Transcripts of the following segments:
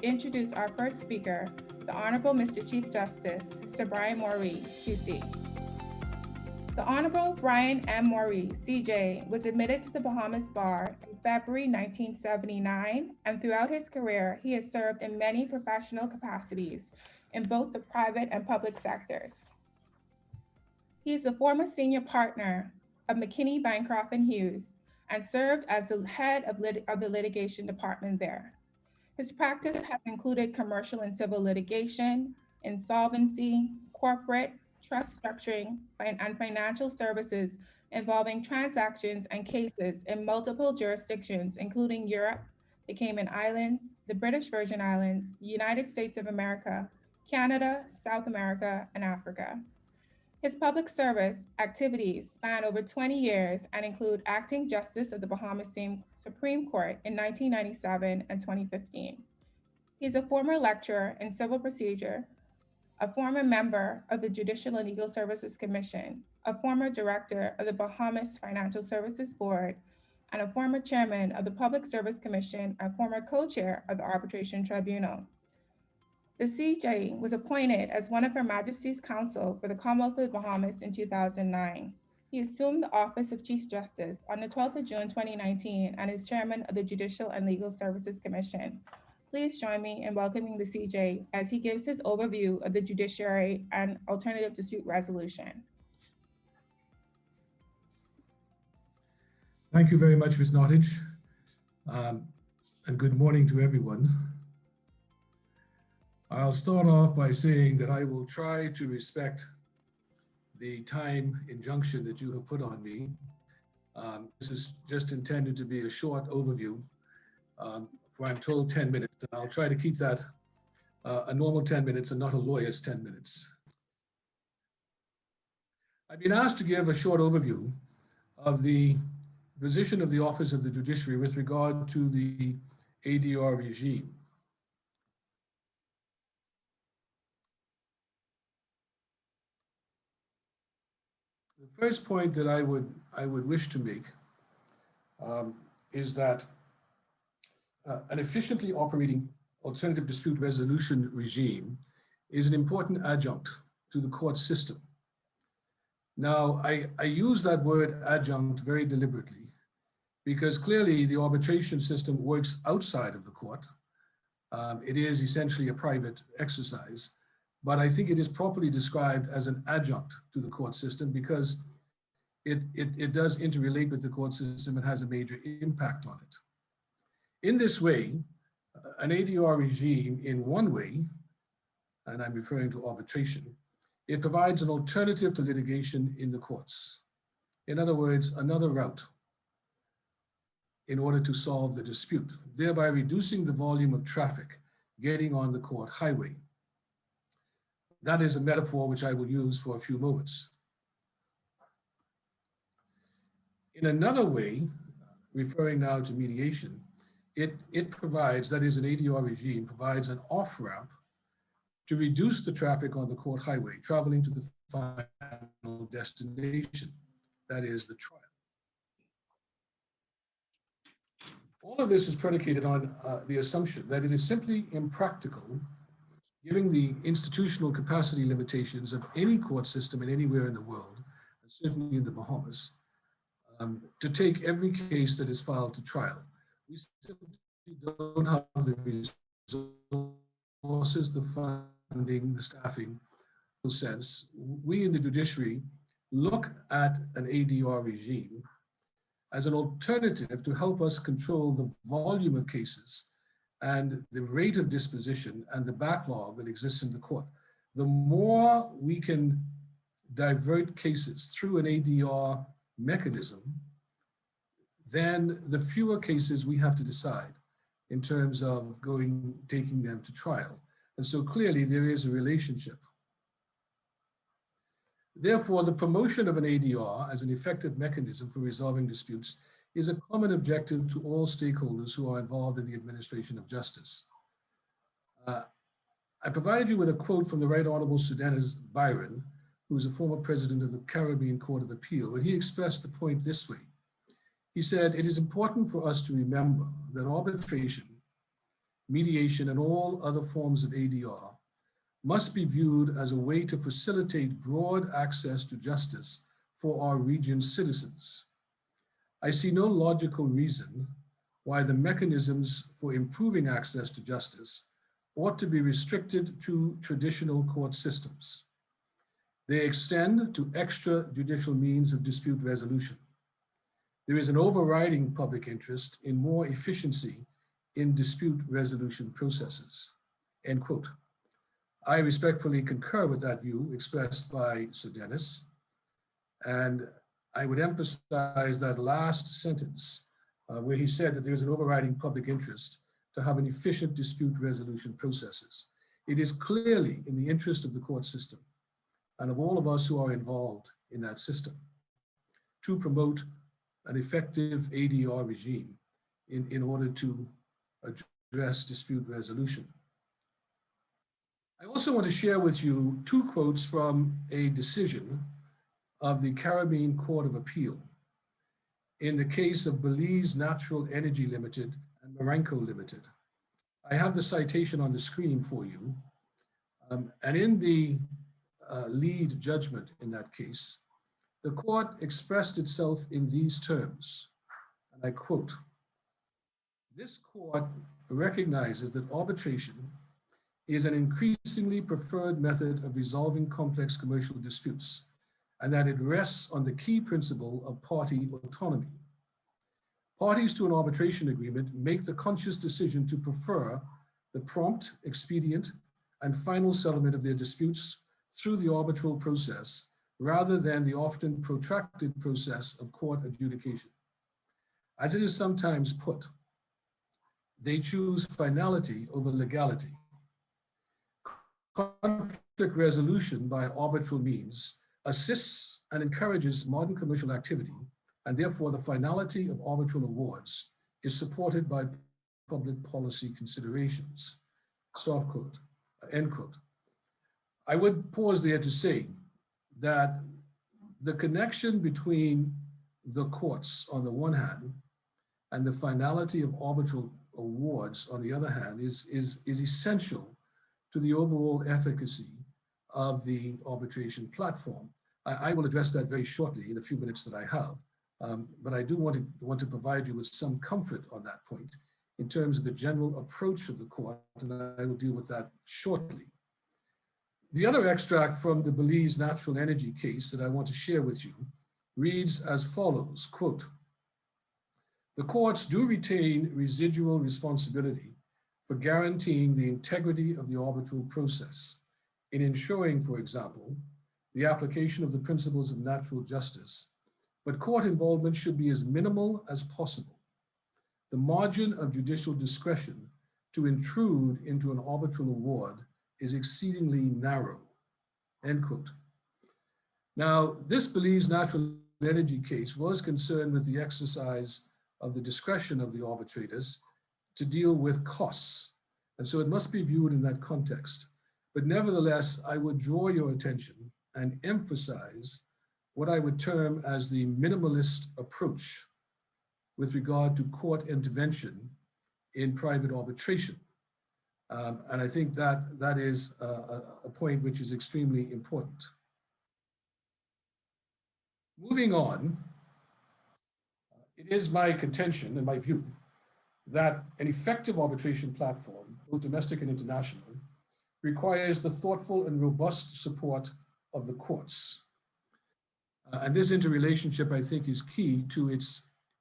introduce our first speaker, the Honorable Mr. Chief Justice, Sir Brian Moree, QC. The Honorable Brian M. Moree, CJ, was admitted to the Bahamas Bar in February 1979, and throughout his career, he has served in many professional capacities in both the private and public sectors. He is a former senior partner of McKinney, Bancroft & Hughes and served as the head of the litigation department there. His practice has included commercial and civil litigation, insolvency, corporate, trust structuring, and financial services involving transactions and cases in multiple jurisdictions, including Europe, the Cayman Islands, the British Virgin Islands, United States of America, Canada, South America, and Africa. His public service activities span over 20 years and include acting Justice of the Bahamas Supreme Court in 1997 and 2015. He's a former lecturer in civil procedure, a former member of the Judicial and Legal Services Commission, a former director of the Bahamas Financial Services Board, and a former chairman of the Public Service Commission and former co-chair of the Arbitration Tribunal. The CJ was appointed as one of Her Majesty's Counsel for the Commonwealth of the Bahamas in 2009. He assumed the office of Chief Justice on the 12th of June 2019 and is chairman of the Judicial and Legal Services Commission. Please join me in welcoming the CJ as he gives his overview of the judiciary and alternative dispute resolution. Thank you very much, Ms. Nottage, and good morning to everyone. I'll start off by saying that I will try to respect the time injunction that you have put on me. This is just intended to be a short overview for, I'm told, 10 minutes. And I'll try to keep that a normal 10 minutes and not a lawyer's 10 minutes. I've been asked to give a short overview of the position of the Office of the Judiciary with regard to the ADR regime. The first point that I would wish to make is that an efficiently operating alternative dispute resolution regime is an important adjunct to the court system. Now, I use that word adjunct very deliberately because clearly the arbitration system works outside of the court. It is essentially a private exercise, but I think it is properly described as an adjunct to the court system because it does interrelate with the court system and has a major impact on it. In this way, an ADR regime in one way, and I'm referring to arbitration, it provides an alternative to litigation in the courts. In other words, another route in order to solve the dispute, thereby reducing the volume of traffic getting on the court highway. That is a metaphor which I will use for a few moments. In another way, referring now to mediation, it provides, that is an ADR regime, provides an off-ramp to reduce the traffic on the court highway, traveling to the final destination, that is the trial. All of this is predicated on the assumption that it is simply impractical, given the institutional capacity limitations of any court system and anywhere in the world, and certainly in the Bahamas, to take every case that is filed to trial. We simply don't have the resources, the funding, the staffing, in a sense. We in the judiciary look at an ADR regime as an alternative to help us control the volume of cases and the rate of disposition and the backlog that exists in the court. The more we can divert cases through an ADR mechanism, then the fewer cases we have to decide in terms of taking them to trial. And so clearly there is a relationship. Therefore, the promotion of an ADR as an effective mechanism for resolving disputes is a common objective to all stakeholders who are involved in the administration of justice. I provided you with a quote from the Right Honourable Sir Dennis Byron, who is a former president of the Caribbean Court of Appeal, where he expressed the point this way. He said, "It is important for us to remember that arbitration mediation, and all other forms of ADR must be viewed as a way to facilitate broad access to justice for our region's citizens. I see no logical reason why the mechanisms for improving access to justice ought to be restricted to traditional court systems. They extend to extrajudicial means of dispute resolution. There is an overriding public interest in more efficiency in dispute resolution processes, end quote. I respectfully concur with that view expressed by Sir Dennis, and I would emphasize that last sentence where he said that there is an overriding public interest to have an efficient dispute resolution processes. It is clearly in the interest of the court system and of all of us who are involved in that system to promote an effective ADR regime in order to address dispute resolution. I also want to share with you two quotes from a decision of the Caribbean Court of Appeal in the case of Belize Natural Energy Limited and Marenco Limited. I have the citation on the screen for you. And in the lead judgment in that case, the court expressed itself in these terms, and I quote, "This court recognizes that arbitration is an increasingly preferred method of resolving complex commercial disputes, and that it rests on the key principle of party autonomy. Parties to an arbitration agreement make the conscious decision to prefer the prompt, expedient, and final settlement of their disputes through the arbitral process rather than the often protracted process of court adjudication. As it is sometimes put, they choose finality over legality. Conflict resolution by arbitral means assists and encourages modern commercial activity, and therefore the finality of arbitral awards is supported by public policy considerations." Stop quote, end quote. I would pause there to say that the connection between the courts on the one hand and the finality of arbitral awards on the other hand is essential to the overall efficacy of the arbitration platform. I will address that very shortly in a few minutes that I have, but I do want to provide you with some comfort on that point in terms of the general approach of the court, and I will deal with that shortly. The other extract from the Belize Natural Energy case that I want to share with you reads as follows, quote, "The courts do retain residual responsibility for guaranteeing the integrity of the arbitral process in ensuring, for example, the application of the principles of natural justice, but court involvement should be as minimal as possible. The margin of judicial discretion to intrude into an arbitral award is exceedingly narrow," end quote. Now, this Belize Natural Energy case was concerned with the exercise of the discretion of the arbitrators to deal with costs, and so it must be viewed in that context. But nevertheless, I would draw your attention and emphasize what I would term as the minimalist approach with regard to court intervention in private arbitration. And I think that is a point which is extremely important. Moving on, it is my contention and my view that an effective arbitration platform, both domestic and international, requires the thoughtful and robust support of the courts. And this interrelationship, I think, is key to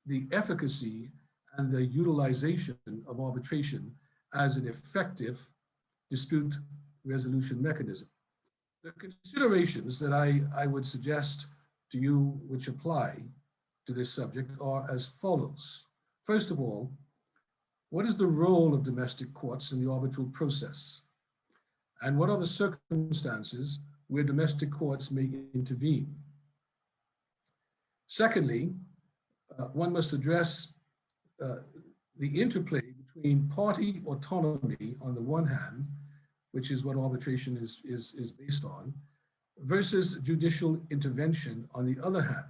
the efficacy and the utilization of arbitration as an effective dispute resolution mechanism. The considerations that I would suggest to you which apply to this subject are as follows. First of all, what is the role of domestic courts in the arbitral process? And what are the circumstances where domestic courts may intervene? Secondly, one must address the interplay between party autonomy on the one hand, which is what arbitration is based on, versus judicial intervention on the other hand.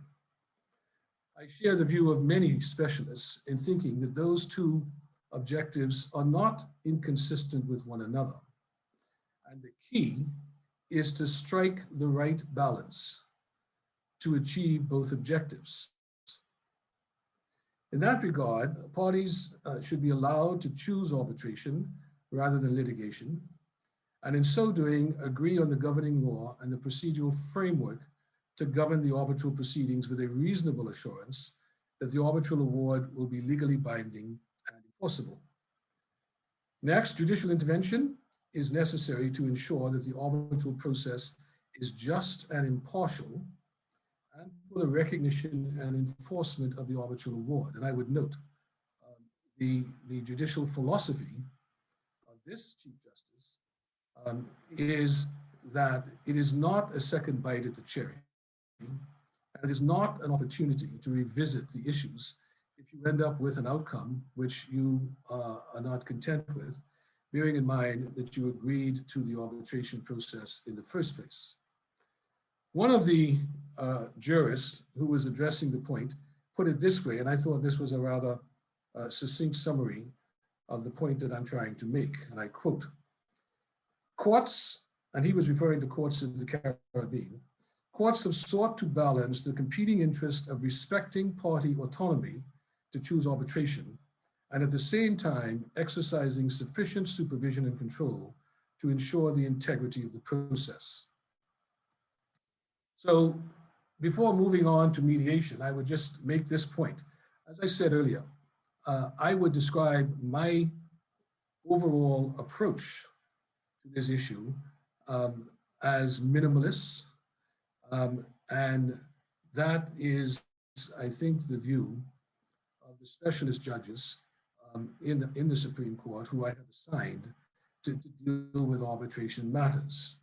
I share the view of many specialists in thinking that those two objectives are not inconsistent with one another. And the key is to strike the right balance to achieve both objectives. In that regard, parties should be allowed to choose arbitration rather than litigation, and in so doing, agree on the governing law and the procedural framework to govern the arbitral proceedings with a reasonable assurance that the arbitral award will be legally binding and enforceable. Next, judicial intervention is necessary to ensure that the arbitral process is just and impartial, and for the recognition and enforcement of the arbitral award. And I would note the judicial philosophy of this Chief Justice is that it is not a second bite at the cherry, and it is not an opportunity to revisit the issues if you end up with an outcome which you are not content with, bearing in mind that you agreed to the arbitration process in the first place. One of the jurists who was addressing the point put it this way, and I thought this was a rather succinct summary of the point that I'm trying to make, and I quote, "Courts," and he was referring to courts in the Caribbean, "courts have sought to balance the competing interest of respecting party autonomy to choose arbitration, and at the same time exercising sufficient supervision and control to ensure the integrity of the process." So before moving on to mediation, I would just make this point. As I said earlier, I would describe my overall approach to this issue as minimalist, and that is, I think, the view of the specialist judges in the Supreme Court who I have assigned to deal with arbitration matters.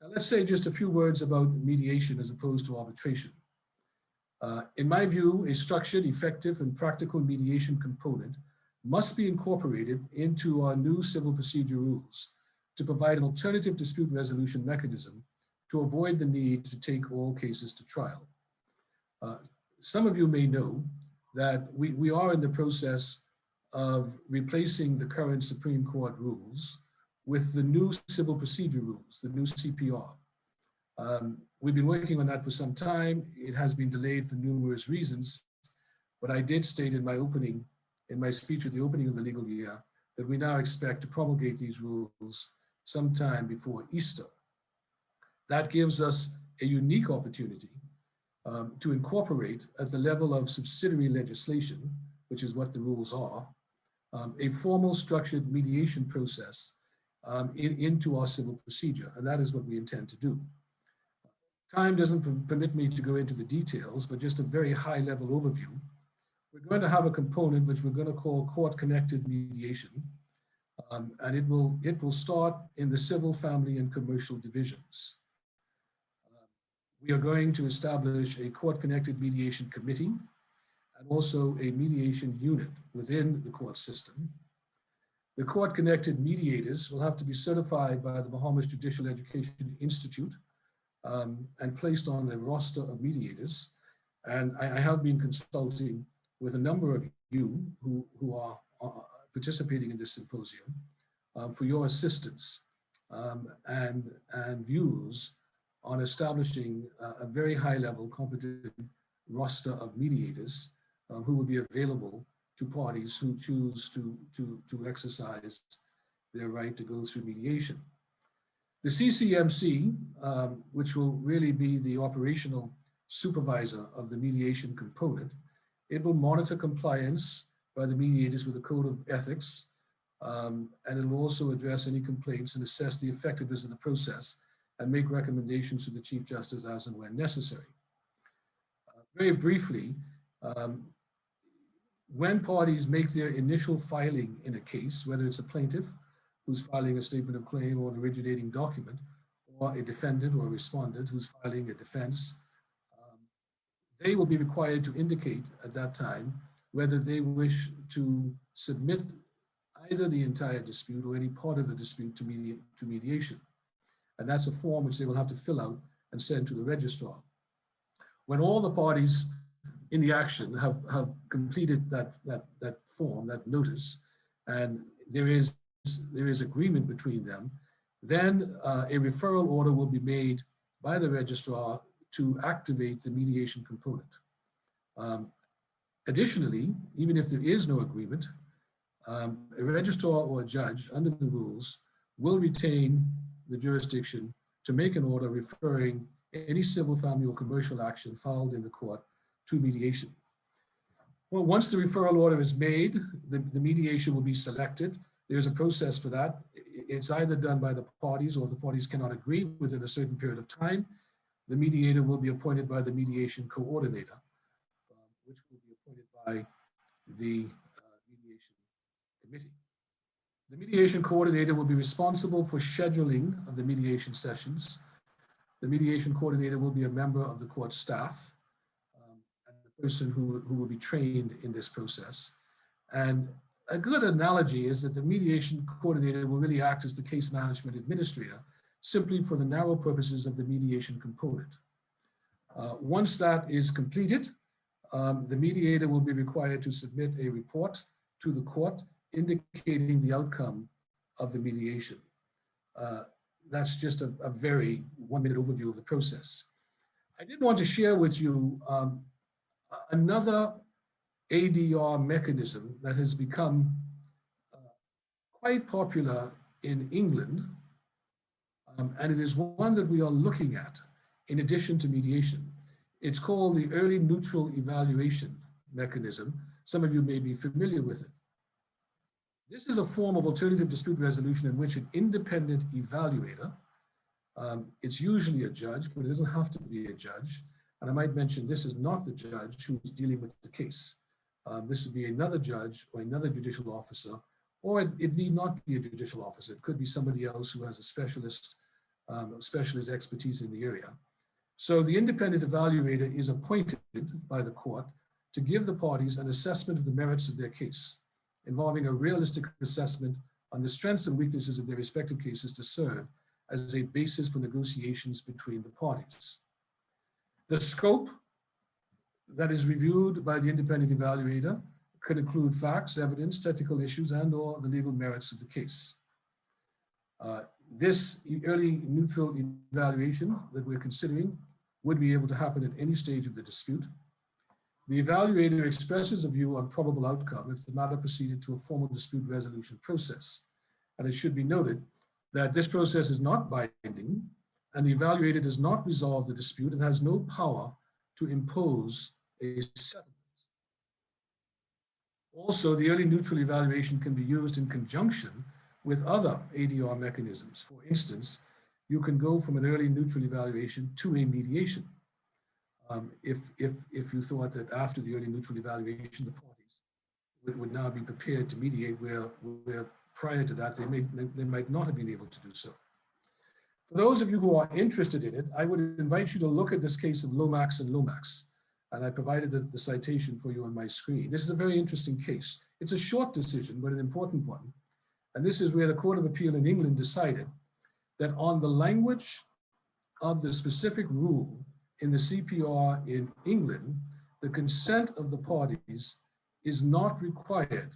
Now, let's say just a few words about mediation as opposed to arbitration. In my view, a structured, effective, and practical mediation component must be incorporated into our new civil procedure rules to provide an alternative dispute resolution mechanism to avoid the need to take all cases to trial. Some of you may know that we are in the process of replacing the current Supreme Court rules with the new civil procedure rules, the new CPR. We've been working on that for some time. It has been delayed for numerous reasons, but I did state in my speech at the opening of the legal year that we now expect to promulgate these rules sometime before Easter. That gives us a unique opportunity to incorporate at the level of subsidiary legislation, which is what the rules are, a formal structured mediation process into our civil procedure, and that is what we intend to do. Time doesn't permit me to go into the details, but just a very high-level overview. We're going to have a component which we're going to call court-connected mediation, and it will start in the civil, family, and commercial divisions. We are going to establish a court-connected mediation committee and also a mediation unit within the court system. The court-connected mediators will have to be certified by the Bahamas Judicial Education Institute and placed on the roster of mediators. And I have been consulting with a number of you who are participating in this symposium for your assistance and views on establishing a very high-level competent roster of mediators who will be available to parties who choose to exercise their right to go through mediation. The CCMC, which will really be the operational supervisor of the mediation component, it will monitor compliance by the mediators with a code of ethics, and it will also address any complaints and assess the effectiveness of the process and make recommendations to the Chief Justice as and when necessary. Very briefly, when parties make their initial filing in a case, whether it's a plaintiff who's filing a statement of claim or an originating document, or a defendant or a respondent who's filing a defense, they will be required to indicate at that time whether they wish to submit either the entire dispute or any part of the dispute to mediation. And that's a form which they will have to fill out and send to the registrar. When all the parties in the action have completed that form, that notice, and there is agreement between them, then a referral order will be made by the registrar to activate the mediation component. Additionally, even if there is no agreement, a registrar or a judge under the rules will retain the jurisdiction to make an order referring any civil, family, or commercial action filed in the court to mediation. Well, once the referral order is made, the mediation will be selected. There's a process for that. It's either done by the parties, or if the parties cannot agree within a certain period of time, the mediator will be appointed by the mediation coordinator, which will be appointed by the mediation committee. The mediation coordinator will be responsible for scheduling of the mediation sessions. The mediation coordinator will be a member of the court staff, and the person who will be trained in this process. And a good analogy is that the mediation coordinator will really act as the case management administrator, simply for the narrow purposes of the mediation component. Once that is completed, the mediator will be required to submit a report to the court indicating the outcome of the mediation. That's just a very 1-minute overview of the process. I did want to share with you another ADR mechanism that has become quite popular in England, and it is one that we are looking at in addition to mediation. It's called the early neutral evaluation mechanism. Some of you may be familiar with it. This is a form of alternative dispute resolution in which an independent evaluator, it's usually a judge, but it doesn't have to be a judge. And I might mention this is not the judge who's dealing with the case. This would be another judge or another judicial officer, or it need not be a judicial officer. It could be somebody else who has a specialist expertise in the area. So the independent evaluator is appointed by the court to give the parties an assessment of the merits of their case, involving a realistic assessment on the strengths and weaknesses of their respective cases to serve as a basis for negotiations between the parties. The scope that is reviewed by the independent evaluator could include facts, evidence, technical issues, and/or the legal merits of the case. This early neutral evaluation that we're considering would be able to happen at any stage of the dispute. The evaluator expresses a view on probable outcome if the matter proceeded to a formal dispute resolution process. And it should be noted that this process is not binding, and the evaluator does not resolve the dispute and has no power to impose a settlement. Also, the early neutral evaluation can be used in conjunction with other ADR mechanisms. For instance, you can go from an early neutral evaluation to a mediation. If you thought that after the early neutral evaluation, the parties would now be prepared to mediate, where prior to that, they might not have been able to do so. For those of you who are interested in it, I would invite you to look at this case of Lomax and Lomax. And I provided the citation for you on my screen. This is a very interesting case. It's a short decision, but an important one. And this is where the Court of Appeal in England decided that on the language of the specific rule in the CPR in England, the consent of the parties is not required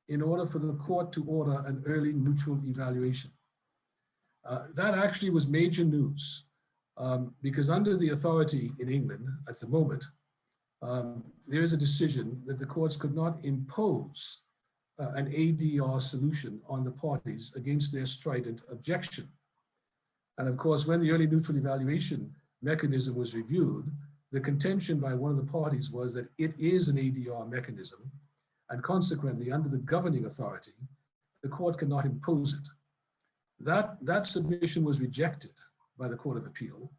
in order for the court to order an early neutral evaluation. That actually was major news because under the authority in England at the moment, there is a decision that the courts could not impose an ADR solution on the parties against their strident objection. And of course, when the early neutral evaluation mechanism was reviewed, the contention by one of the parties was that it is an ADR mechanism, and consequently, under the governing authority, the court cannot impose it. That submission was rejected by the Court of Appeal,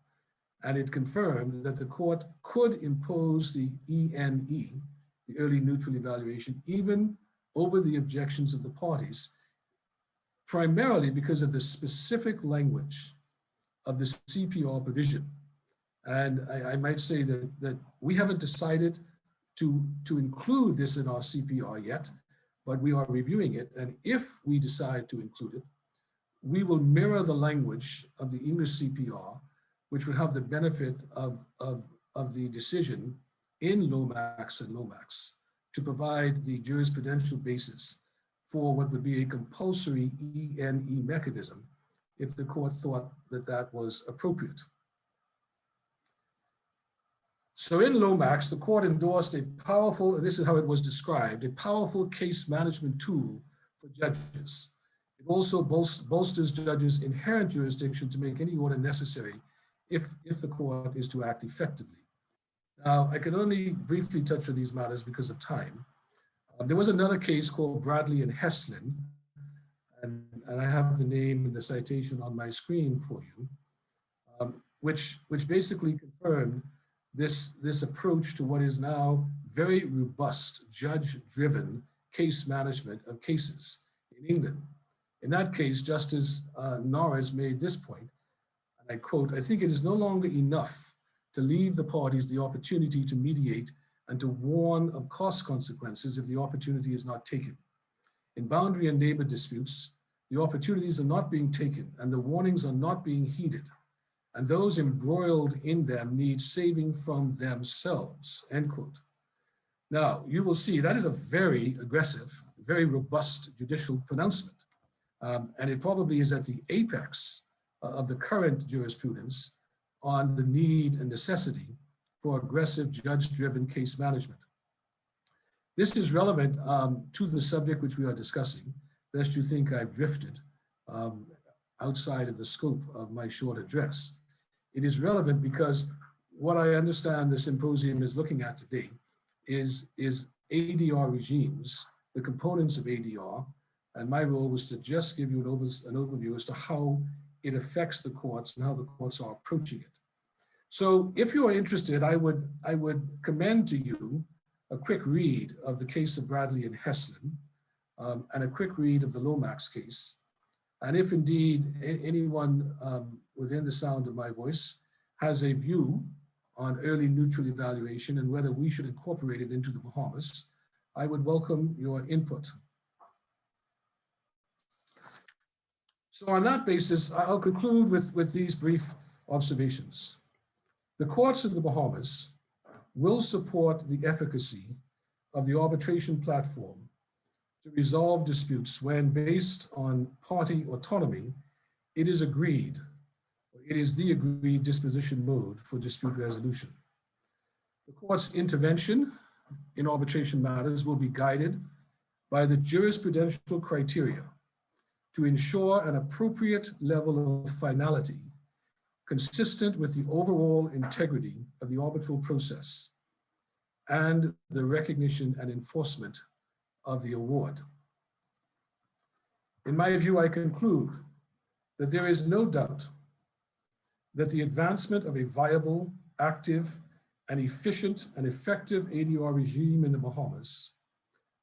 and it confirmed that the court could impose the ENE, the early neutral evaluation, even over the objections of the parties, primarily because of the specific language of the CPR provision. And I might say that we haven't decided to include this in our CPR yet, but we are reviewing it. And if we decide to include it, we will mirror the language of the English CPR, which would have the benefit of the decision in Lomax and Lomax to provide the jurisprudential basis for what would be a compulsory ENE mechanism if the court thought that that was appropriate. So in Lomax, the court endorsed a powerful, this is how it was described, a powerful case management tool for judges. It also bolsters judges' inherent jurisdiction to make any order necessary if the court is to act effectively. Now, I can only briefly touch on these matters because of time. There was another case called Bradley and Heslin, and I have the name and the citation on my screen for you, which basically confirmed this approach to what is now very robust judge-driven case management of cases in England. In that case, Justice Norris made this point, and I quote, "I think it is no longer enough to leave the parties the opportunity to mediate and to warn of cost consequences if the opportunity is not taken. In boundary and neighbor disputes, the opportunities are not being taken and the warnings are not being heeded, and those embroiled in them need saving from themselves," end quote. Now, you will see that is a very aggressive, very robust judicial pronouncement. And it probably is at the apex of the current jurisprudence on the need and necessity for aggressive judge-driven case management. This is relevant to the subject which we are discussing, lest you think I've drifted outside of the scope of my short address. It is relevant because what I understand the symposium is looking at today is ADR regimes, the components of ADR, and my role was to just give you an overview as to how it affects the courts and how the courts are approaching it. So if you are interested, I would commend to you a quick read of the case of Bradley and Heslin and a quick read of the Lomax case. And if indeed anyone within the sound of my voice has a view on early neutral evaluation and whether we should incorporate it into the Bahamas, I would welcome your input. So on that basis, I'll conclude with these brief observations. The courts of the Bahamas will support the efficacy of the arbitration platform to resolve disputes when, based on party autonomy, it is agreed, or it is the agreed disposition mode for dispute resolution. The court's intervention in arbitration matters will be guided by the jurisprudential criteria to ensure an appropriate level of finality consistent with the overall integrity of the arbitral process and the recognition and enforcement of the award. In my view, I conclude that there is no doubt that the advancement of a viable, active, and efficient and effective ADR regime in the Bahamas,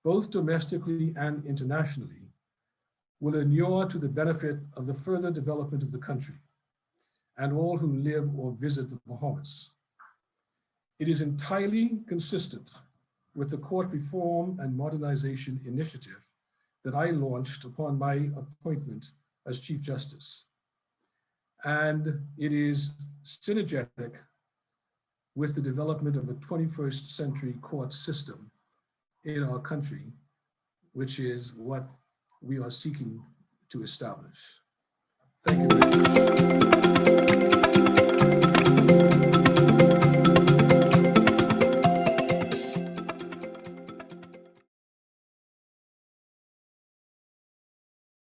both domestically and internationally, will inure to the benefit of the further development of the country and all who live or visit the Bahamas. It is entirely consistent with the court reform and modernization initiative that I launched upon my appointment as Chief Justice. And it is synergetic with the development of a 21st century court system in our country, which is what we are seeking to establish. Thank you very much.